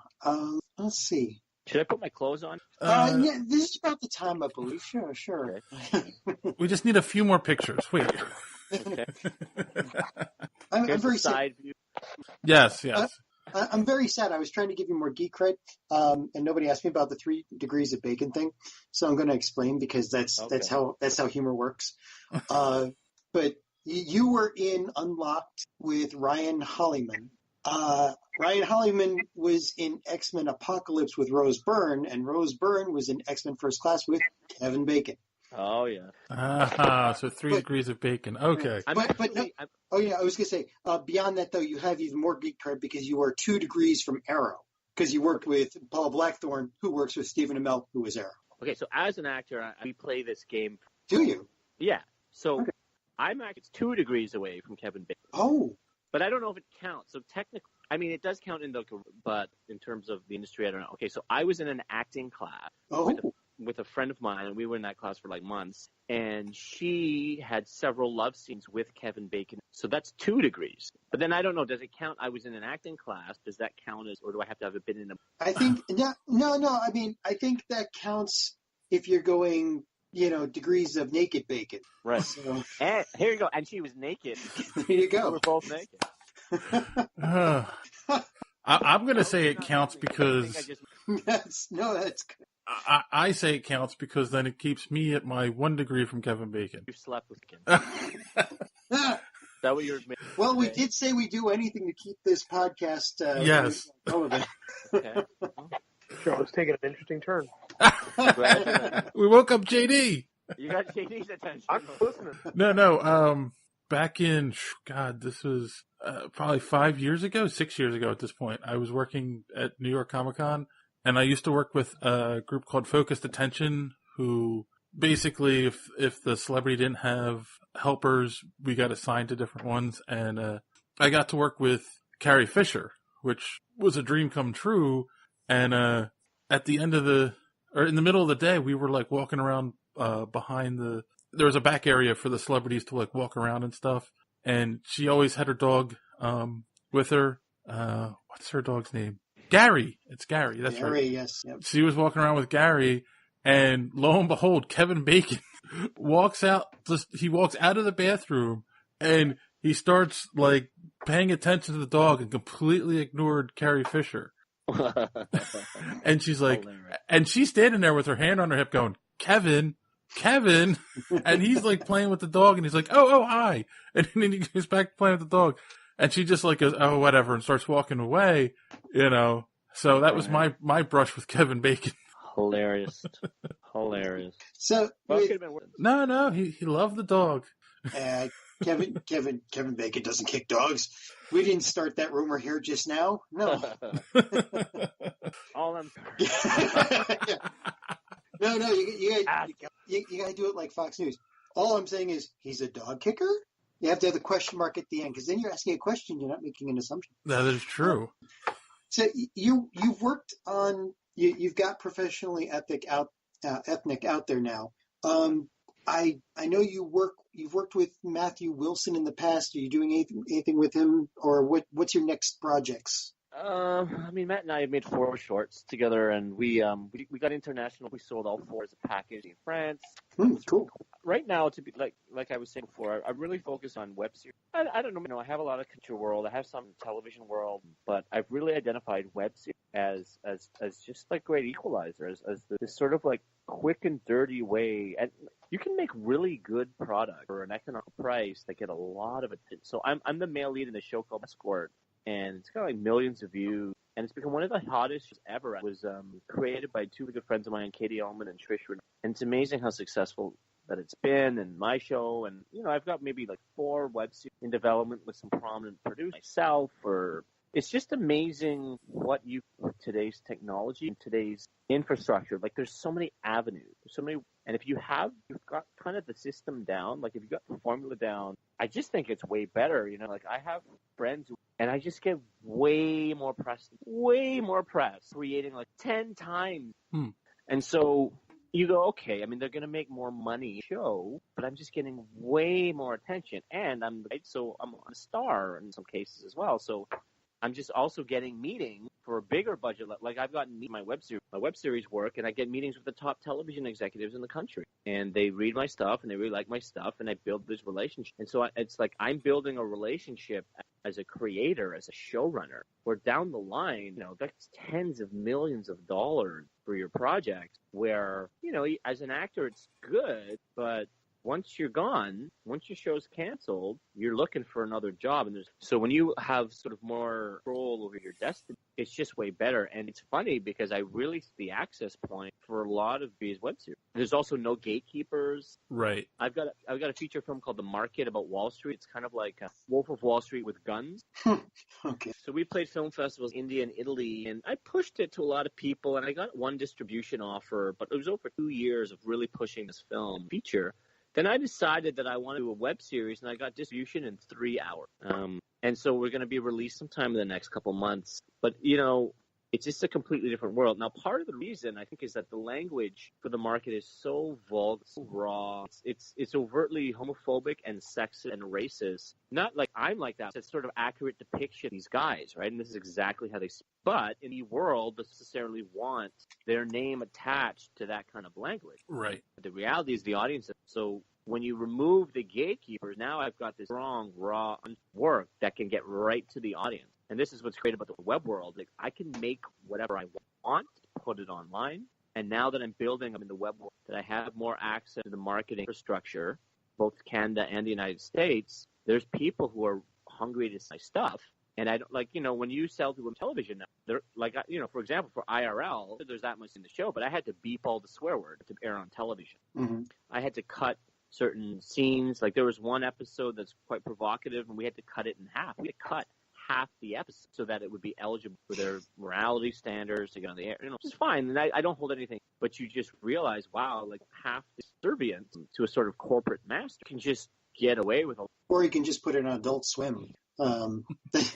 Let's see. Should I put my clothes on? Yeah, this is about the time, I believe. Sure. Okay. We just need a few more pictures. Wait. Okay. I'm Here's very the side view. Yes. I'm very sad. I was trying to give you more geek cred, and nobody asked me about the 3 degrees of bacon thing. So I'm going to explain because that's how humor works. But you were in Unlocked with Ryan Holliman. Ryan Holliman was in X-Men Apocalypse with Rose Byrne, and Rose Byrne was in X-Men First Class with Kevin Bacon. Oh, yeah. So 3 degrees of bacon. Okay. I was going to say, beyond that, though, you have even more geek cred because you are 2 degrees from Arrow, because you worked with Paul Blackthorne, who works with Stephen Amell, who was Arrow. Okay, so as an actor, we play this game. Do you? Yeah. So I'm actually 2 degrees away from Kevin Bacon. Oh. But I don't know if it counts. So technically, I mean, it does count but in terms of the industry, I don't know. Okay, so I was in an acting class with a friend of mine, and we were in that class for like months, and she had several love scenes with Kevin Bacon. So that's 2 degrees. But then I don't know, does it count? I was in an acting class. Does that count as, or do I have to have been in a... I think, no. I mean, I think that counts if you're going, degrees of naked bacon. Right. So. And here you go. And she was naked. There you go. We were both naked. I'm going to say it counts because... That's good. I say it counts because then it keeps me at my 1 degree from Kevin Bacon. You slept with Kevin. That what you're admitting? Well, we did say we do anything to keep this podcast yes. relevant. Okay. Sure, it's taking an interesting turn. We woke up JD. You got JD's attention. I'm listening. No. Back in, this was probably 6 years ago at this point. I was working at New York Comic Con, and I used to work with a group called Focused Attention, who basically, if the celebrity didn't have helpers, we got assigned to different ones. And I got to work with Carrie Fisher, which was a dream come true. And at the end of in the middle of the day, we were like walking around behind there was a back area for the celebrities to like walk around and stuff. And she always had her dog with her. What's her dog's name? Gary. It's Gary. That's right. Gary, yes. Yep. She was walking around with Gary, and lo and behold, Kevin Bacon walks out. He walks out of the bathroom, and he starts like paying attention to the dog and completely ignored Carrie Fisher. And she's like, and she's standing there with her hand on her hip going, Kevin, and he's like playing with the dog, and he's like, oh, hi. And then he goes back to playing with the dog, and she just like goes, oh, whatever, and starts walking away, So that was my brush with Kevin Bacon. Hilarious. So no, he loved the dog. Kevin Bacon doesn't kick dogs. We didn't start that rumor here just now. No. All I'm yeah. No, you gotta do it like Fox News. All I'm saying is he's a dog kicker. You have to have the question mark at the end, because then you're asking a question. You're not making an assumption. That is true. So you've worked on you've got professionally ethnic out there now. I know you've worked with Matthew Wilson in the past. Are you doing anything with him, or what's your next projects? Matt and I have made 4 shorts together, and we got international. We sold all 4 as a package in France. Cool. Right now, to be like I was saying before, I really focus on web series. I don't know. I have a lot of culture world. I have some television world, but I've really identified web series as just like great equalizer, as this sort of like quick and dirty way, and you can make really good product for an economical price that get a lot of attention. So I'm the male lead in a show called Escort, and it's got like millions of views, and it's become one of the hottest shows ever. It was created by 2 good friends of mine, Katie Ullman and Trish Renaud, and it's amazing how successful that it's been, and my show, and I've got maybe like 4 web series in development with some prominent producers myself. Or it's just amazing what with today's technology and today's infrastructure. Like there's so many avenues, and if you've got kind of the system down, like if you've got the formula down, I just think it's way better. Like I have friends and I just get way more press creating like 10 times. And so you go, okay, they're going to make more money show, but I'm just getting way more attention, and I'm a star in some cases as well. So I'm just also getting meetings for a bigger budget, like I've gotten my web series work, and I get meetings with the top television executives in the country, and they read my stuff and they really like my stuff, and I build this relationship. And so it's like I'm building a relationship as a creator, as a showrunner, where down the line, that's tens of millions of dollars for your project, where, as an actor, it's good, but once you're gone, once your show's canceled, you're looking for another job. And so when you have sort of more control over your destiny, it's just way better. And it's funny because I really see the access point for a lot of these web series. There's also no gatekeepers. Right. I've got a feature film called The Market about Wall Street. It's kind of like a Wolf of Wall Street with guns. Okay. So we played film festivals in India and Italy, and I pushed it to a lot of people, and I got one distribution offer, but it was over 2 years of really pushing this film feature. Then I decided that I wanted to do a web series, and I got distribution in 3 hours. And so we're going to be released sometime in the next couple months. But, it's just a completely different world. Now, part of the reason, I think, is that the language for The Market is so vulgar, so raw. It's overtly homophobic and sexist and racist. Not like I'm like that. It's sort of accurate depiction of these guys, right? And this is exactly how they speak. But in the world, doesn't necessarily want their name attached to that kind of language. Right. But the reality is the audience. So when you remove the gatekeepers, now I've got this strong, raw work that can get right to the audience. And this is what's great about the web world. Like, I can make whatever I want, put it online. And now that I'm building in the web world, that I have more access to the marketing infrastructure, both Canada and the United States, there's people who are hungry to see my stuff. And I don't when you sell to a television, they're like, for example, for IRL, there's that much in the show, but I had to beep all the swear words to air on television. Mm-hmm. I had to cut certain scenes. Like, there was one episode that's quite provocative, and we had to cut it in half. We had to cut half the episode so that it would be eligible for their morality standards to get on the air. It's fine. And I don't hold anything, but you just realize, wow, like half the subservience to a sort of corporate master can just get away with it. Or you can just put it on Adult Swim. That's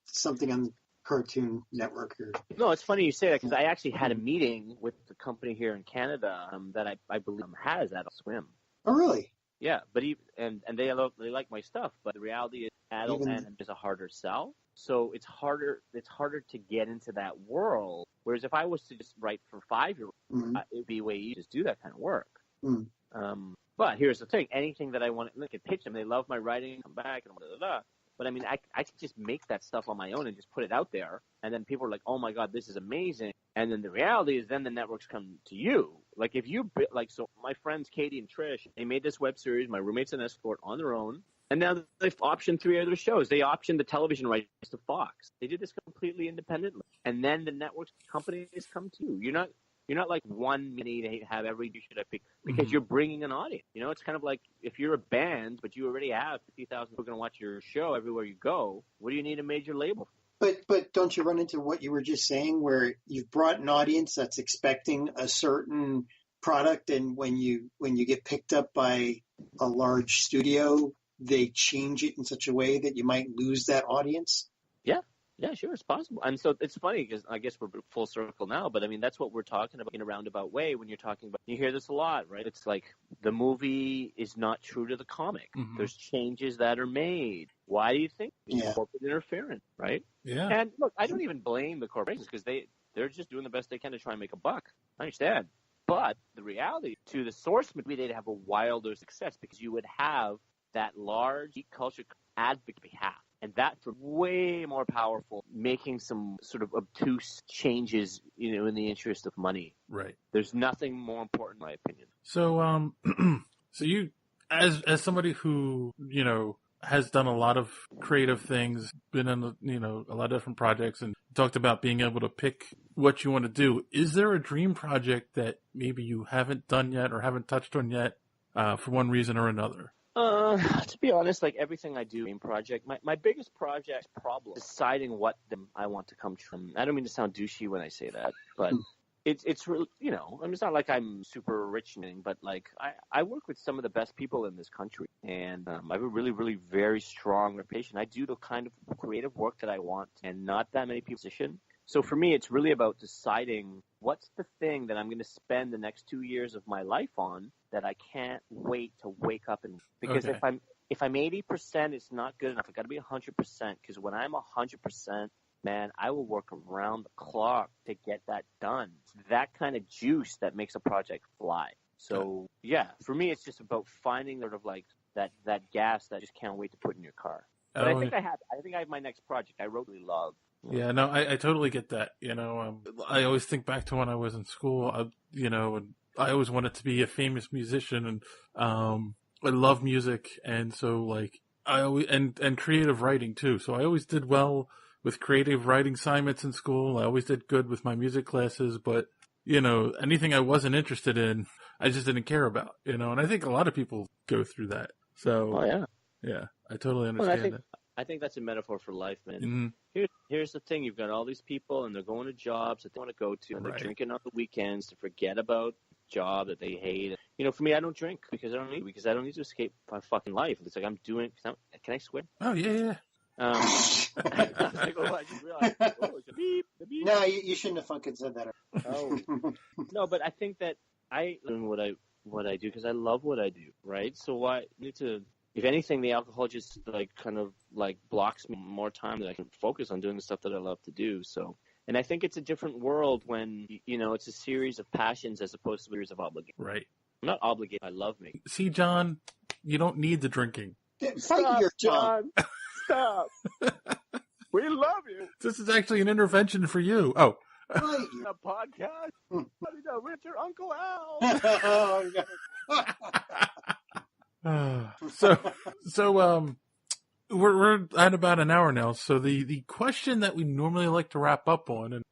something on the Cartoon Network. No, it's funny you say that, because I actually had a meeting with the company here in Canada that I believe has Adult Swim. Oh, really? Yeah, but they like my stuff, but the reality is adult anime is a harder sell. So it's harder to get into that world. Whereas if I was to just write for 5-year-olds, it'd be way easier to do that kind of work. But here's the thing: anything that I want to pitch them, they love my writing, come back, and blah, blah, blah. But I mean, I could just make that stuff on my own and just put it out there, and then people are like, "Oh my God, this is amazing!" And then the reality is, then the networks come to you. Like, if you so my friends Katie and Trish, they made this web series, My Roommate's an Escort, on their own, and now they've optioned 3 other shows. They optioned the television rights to Fox. They did this completely independently, and then the networks companies come to you. You're not like one minute to have every issue I pick, because you're bringing an audience. It's kind of like if you're a band, but you already have 50,000 people going to watch your show everywhere you go. What do you need a major label for? But don't you run into what you were just saying, where you've brought an audience that's expecting a certain product, and when you get picked up by a large studio, they change it in such a way that you might lose that audience? Yeah, sure, it's possible. And so it's funny, because I guess we're full circle now, but I mean, that's what we're talking about in a roundabout way when you're talking about, you hear this a lot, right? It's like the movie is not true to the comic. There's changes that are made. Why do you think? Corporate interference, right? Yeah. And look, I don't even blame the corporations, because they're just doing the best they can to try and make a buck. I understand. But the reality, to the source material, they'd have a wilder success, because you would have that large geek culture advocate behalf. And that's way more powerful, making some sort of obtuse changes, in the interest of money. Right. There's nothing more important, in my opinion. So, so you, as somebody who, has done a lot of creative things, been in, a lot of different projects, and talked about being able to pick what you want to do. Is there a dream project that maybe you haven't done yet or haven't touched on yet, for one reason or another? To be honest, like everything I do in project, my biggest project problem is deciding what I want to come from. I don't mean to sound douchey when I say that, but it's really, I mean, it's not like I'm super rich, but like I work with some of the best people in this country, and I have a really, really very strong reputation. I do the kind of creative work that I want, and not that many people position. So for me, it's really about deciding what's the thing that I'm going to spend the next 2 years of my life on that I can't wait to wake up and, because if I'm 80%, it's not good enough. I got to be 100% because when I'm 100%, man, I will work around the clock to get that done. It's that kind of juice that makes a project fly. So yeah, for me, it's just about finding sort of like that gas that I just can't wait to put in your car. But I think I have my next project. I really love. Yeah, no, I totally get that. You know, I always think back to when I was in school. And I always wanted to be a famous musician, and I love music, and so like I always and creative writing too. So I always did well with creative writing assignments in school. I always did good with my music classes, but anything I wasn't interested in, I just didn't care about. And I think a lot of people go through that. So yeah, I totally understand that. I think that's a metaphor for life, man. Mm-hmm. Here's the thing. You've got all these people, and they're going to jobs that they want to go to, and they're drinking on the weekends to forget about the job that they hate. For me, I don't drink because I don't need to escape my fucking life. It's like I'm doing – can I swear? Oh, yeah. I just realized, it's a beep. No, you shouldn't have fucking said that. Oh. No, but I think that I learn what I do because I love what I do, right? So why need to – if anything, the alcohol just kind of blocks me more time that I can focus on doing the stuff that I love to do. So, and I think it's a different world when, it's a series of passions as opposed to a series of obligations. Right. I'm not obligated. I love me. See, John, you don't need the drinking. Stop, John. Stop. We love you. This is actually an intervention for you. Oh. A podcast. Richard, Uncle Al. So we're at about an hour now. So the question that we normally like to wrap up on, and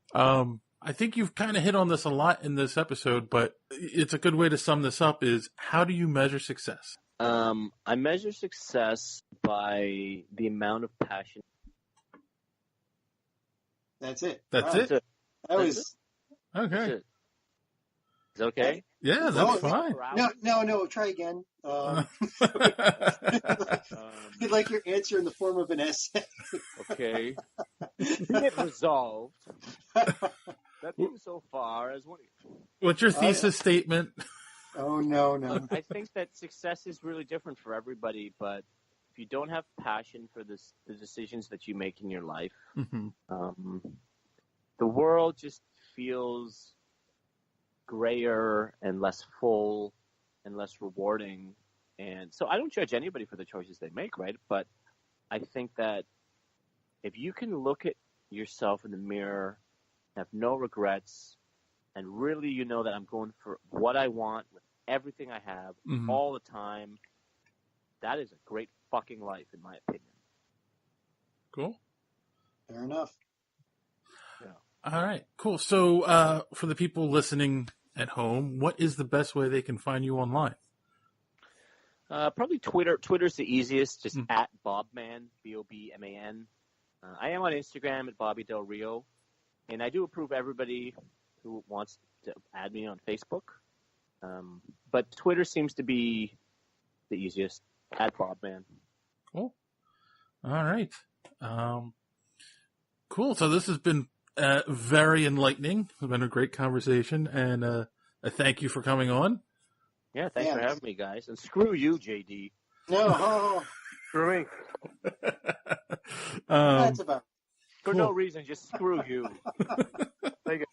I think you've kind of hit on this a lot in this episode, but it's a good way to sum this up, is how do you measure success? I measure success by the amount of passion. That's it. That's it. That was okay. That's it. Is it okay? Yeah, that's fine. No. Try again. You'd like your answer in the form of an essay. Okay. Be it resolved. Nothing so far as one. What's your thesis statement? Oh, no. Look, I think that success is really different for everybody, but if you don't have passion for the decisions that you make in your life, the world just feels grayer and less full and less rewarding. And so I don't judge anybody for the choices they make, right? But I think that if you can look at yourself in the mirror, have no regrets, and really that I'm going for what I want with everything I have all the time, that is a great fucking life, in my opinion. Cool. Fair enough. Yeah. All right, cool. So for the people listening at home, what is the best way they can find you online? Probably Twitter. Twitter's the easiest, just at Bobman, Bobman. I am on Instagram at Bobby Del Rio, and I do approve everybody who wants to add me on Facebook. But Twitter seems to be the easiest, at Bobman. Cool. All right. Cool. So this has been very enlightening. It's been a great conversation, and I thank you for coming on. Yeah, thanks for having me, guys. And screw you, JD. No. Screw me. That's about for no reason, just screw you. Thank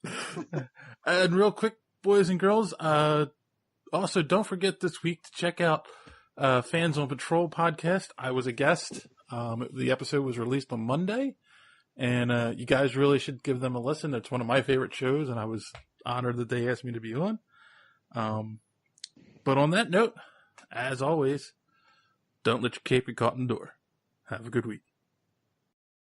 you. And real quick, boys and girls, also don't forget this week to check out Fans on Patrol podcast. I was a guest. The episode was released on Monday, and you guys really should give them a listen. It's one of my favorite shows, and I was honored that they asked me to be on. But on that note, as always, don't let your cape be caught in the door. Have a good week.